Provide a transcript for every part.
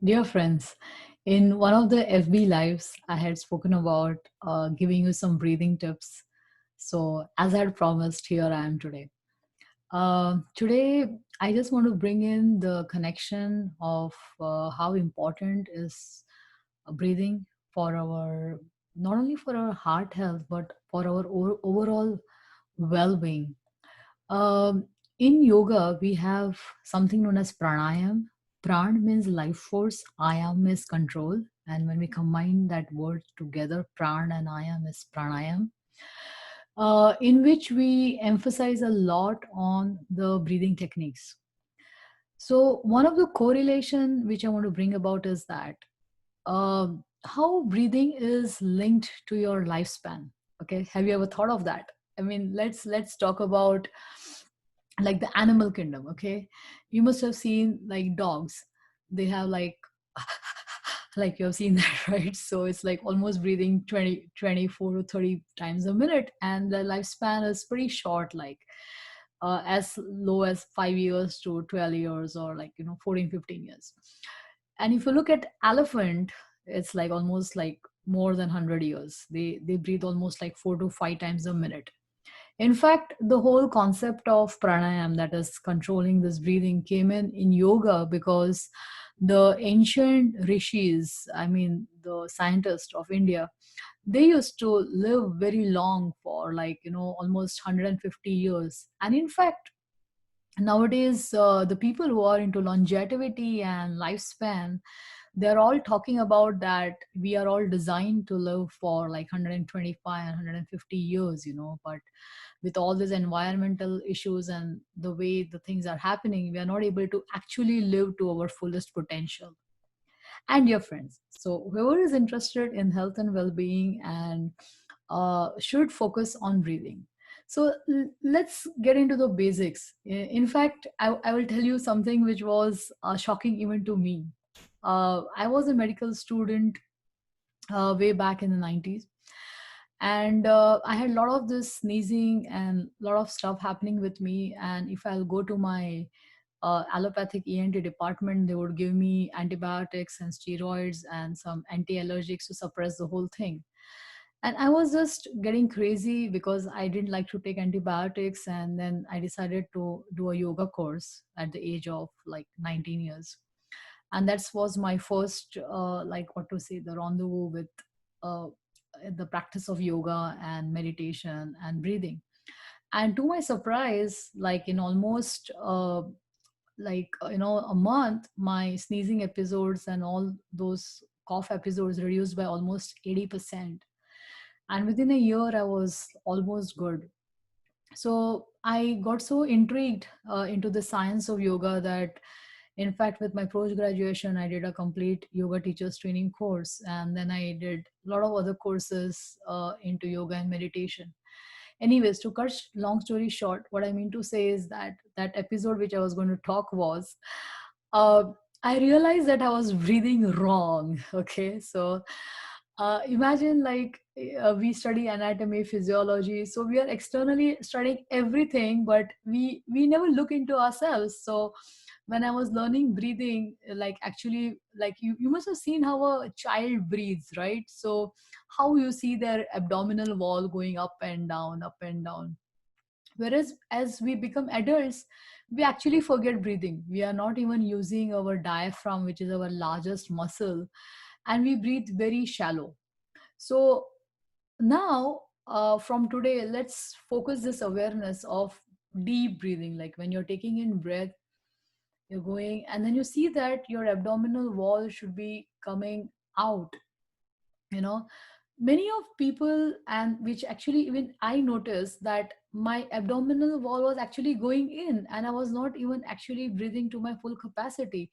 Dear friends, in one of the FB lives, I had spoken about giving you some breathing tips. So, as I had promised, here I am today. Today, I just want to bring in the connection of how important is breathing for our, not only for our heart health, but for our overall well being. Um, in yoga, we have something known as pranayam. Pran means life force, ayam is control. And when we combine that word together, pran and ayam is pranayam, in which we emphasize a lot on the breathing techniques. So, one of the correlation which I want to bring about is that how breathing is linked to your lifespan. Okay, have you ever thought of that? I mean, let's talk about like the animal kingdom. Okay, you must have seen like dogs. They have like like you have seen that, right? So it's like almost breathing 24 to 30 times a minute, and the lifespan is pretty short, like as low as 5 years to 12 years, or like 14, 15 years. And if you look at elephant, it's like almost like more than 100 years. They breathe almost like 4 to 5 times a minute. In fact, the whole concept of pranayam, that is controlling this breathing, came in yoga because the ancient rishis, I mean, the scientists of India, they used to live very long for like, almost 150 years. And in fact, nowadays, the people who are into longevity and lifespan, they're all talking about that we are all designed to live for like 125 and 150 years, but with all these environmental issues and the way the things are happening, we are not able to actually live to our fullest potential. And your friends, so whoever is interested in health and well-being and should focus on breathing. So let's get into the basics. In fact, I will tell you something which was shocking even to me. I was a medical student way back in the 90s, and I had a lot of this sneezing and a lot of stuff happening with me. And if I'll go to my allopathic ENT department, they would give me antibiotics and steroids and some anti-allergics to suppress the whole thing. And I was just getting crazy because I didn't like to take antibiotics. And then I decided to do a yoga course at the age of like 19 years. And that was my first, like what to say, the rendezvous with uh, the practice of yoga and meditation and breathing. And to my surprise, like in almost a month, my sneezing episodes and all those cough episodes reduced by almost 80%. And within a year, I was almost good. So I got so intrigued into the science of yoga that, in fact, with my post graduation, I did a complete yoga teachers training course, and then I did a lot of other courses into yoga and meditation. Anyways, to cut long story short, what I mean to say is that that episode which I was going to talk was, uh, I realized that I was breathing wrong. Okay, so imagine like we study anatomy, physiology, so we are externally studying everything, but we never look into ourselves. So when I was learning breathing, like actually, like you must have seen how a child breathes, right? So how you see their abdominal wall going up and down, up and down. Whereas as we become adults, we actually forget breathing. We are not even using our diaphragm, which is our largest muscle, and we breathe very shallow. So now, from today, let's focus this awareness of deep breathing. Like when you're taking in breath, you're going, and then you see that your abdominal wall should be coming out. You know, many of people, and which actually even I noticed that my abdominal wall was actually going in, and I was not even actually breathing to my full capacity.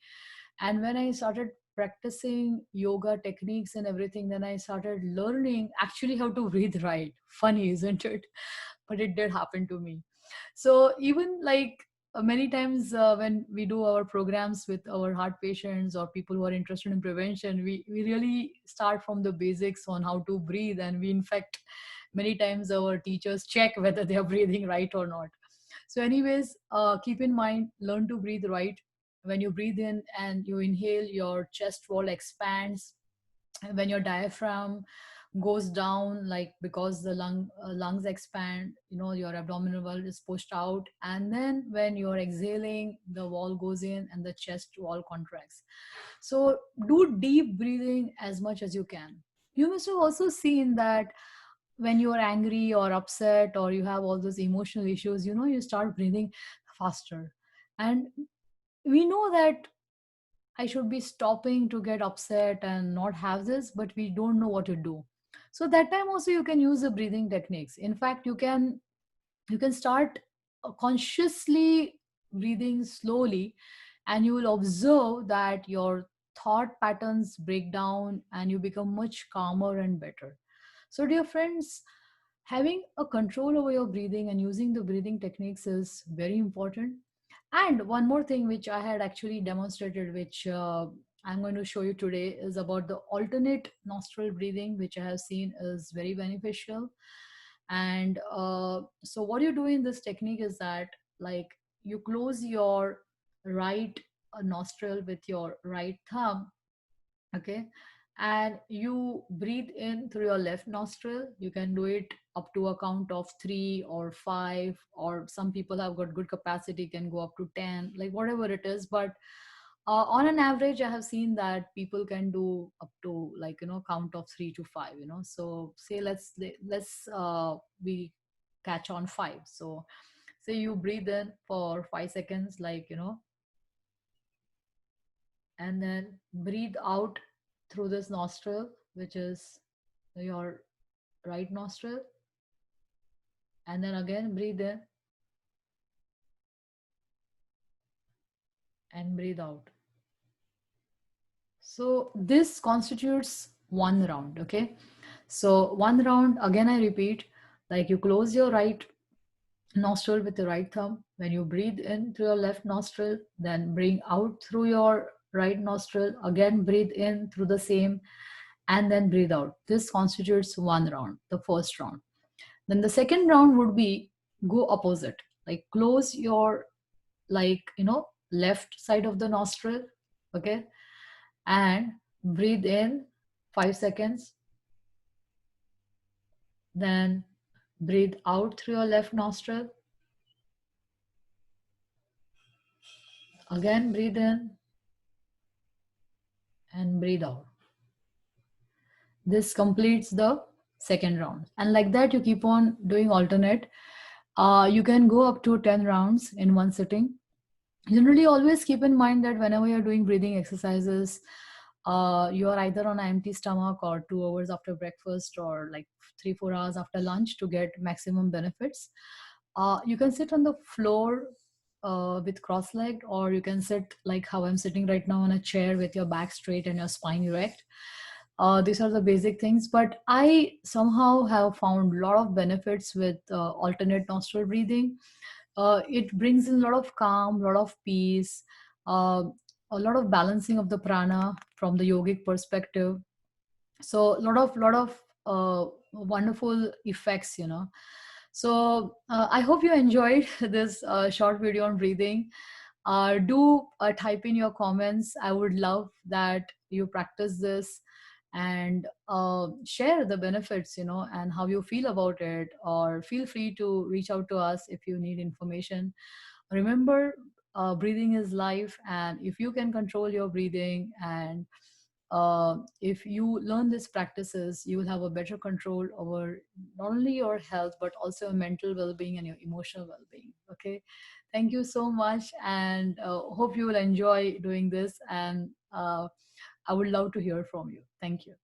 And when I started practicing yoga techniques and everything, then I started learning actually how to breathe right. Funny, isn't it? But it did happen to me. So even like many times when we do our programs with our heart patients or people who are interested in prevention, we really start from the basics on how to breathe. And we, in fact, many times our teachers check whether they are breathing right or not. So anyways, keep in mind, learn to breathe right. when you breathe in and you inhale, your chest wall expands. And when your diaphragm goes down, like because the lungs expand, your abdominal wall is pushed out. And then when you're exhaling, the wall goes in and the chest wall contracts. So do deep breathing as much as you can. You must have also seen that when you are angry or upset, or you have all those emotional issues, you start breathing faster. And we know that I should be stopping to get upset and not have this, but we don't know what to do. So that time also you can use the breathing techniques. In fact, you can start consciously breathing slowly, and you will observe that your thought patterns break down and you become much calmer and better. So dear friends, having a control over your breathing and using the breathing techniques is very important. And one more thing which I had actually demonstrated, which I'm going to show you today, is about the alternate nostril breathing, which I have seen is very beneficial. And so what you do in this technique is that, like, you close your right nostril with your right thumb, okay, and you breathe in through your left nostril. You can do it up to a count of 3 or 5, or some people have got good capacity, can go up to 10, like whatever it is. But on an average, I have seen that people can do up to, like, count of 3 to 5, so say let's we catch on 5. So say you breathe in for 5 seconds, like, and then breathe out through this nostril, which is your right nostril, and then again breathe in and breathe out. So this constitutes one round, okay? So one round, again I repeat, like, you close your right nostril with the right thumb. When you breathe in through your left nostril, then bring out through your right nostril, again breathe in through the same, and then breathe out. This constitutes one round, the first round. Then the second round would be go opposite, like close your, like, left side of the nostril, okay, and breathe in 5 seconds, then breathe out through your left nostril, again breathe in and breathe out. This completes the second round, and like that you keep on doing alternate. You can go up to 10 rounds in one sitting. Generally, always keep in mind that whenever you're doing breathing exercises, you are either on an empty stomach, or 2 hours after breakfast, or like 3-4 hours after lunch to get maximum benefits. You can sit on the floor with cross-legged, or you can sit like how I'm sitting right now on a chair with your back straight and your spine erect. These are the basic things, but I somehow have found a lot of benefits with alternate nostril breathing. It brings in a lot of calm, a lot of peace, uh, a lot of balancing of the prana from the yogic perspective. So a lot of wonderful effects, So I hope you enjoyed this short video on breathing. Do type in your comments. I would love that you practice this, and share the benefits, and how you feel about it, or feel free to reach out to us if you need information. Remember, breathing is life, and if you can control your breathing, and if you learn these practices, you will have a better control over not only your health, but also your mental well-being and your emotional well-being. Okay, thank you so much, and hope you will enjoy doing this, and I would love to hear from you. Thank you.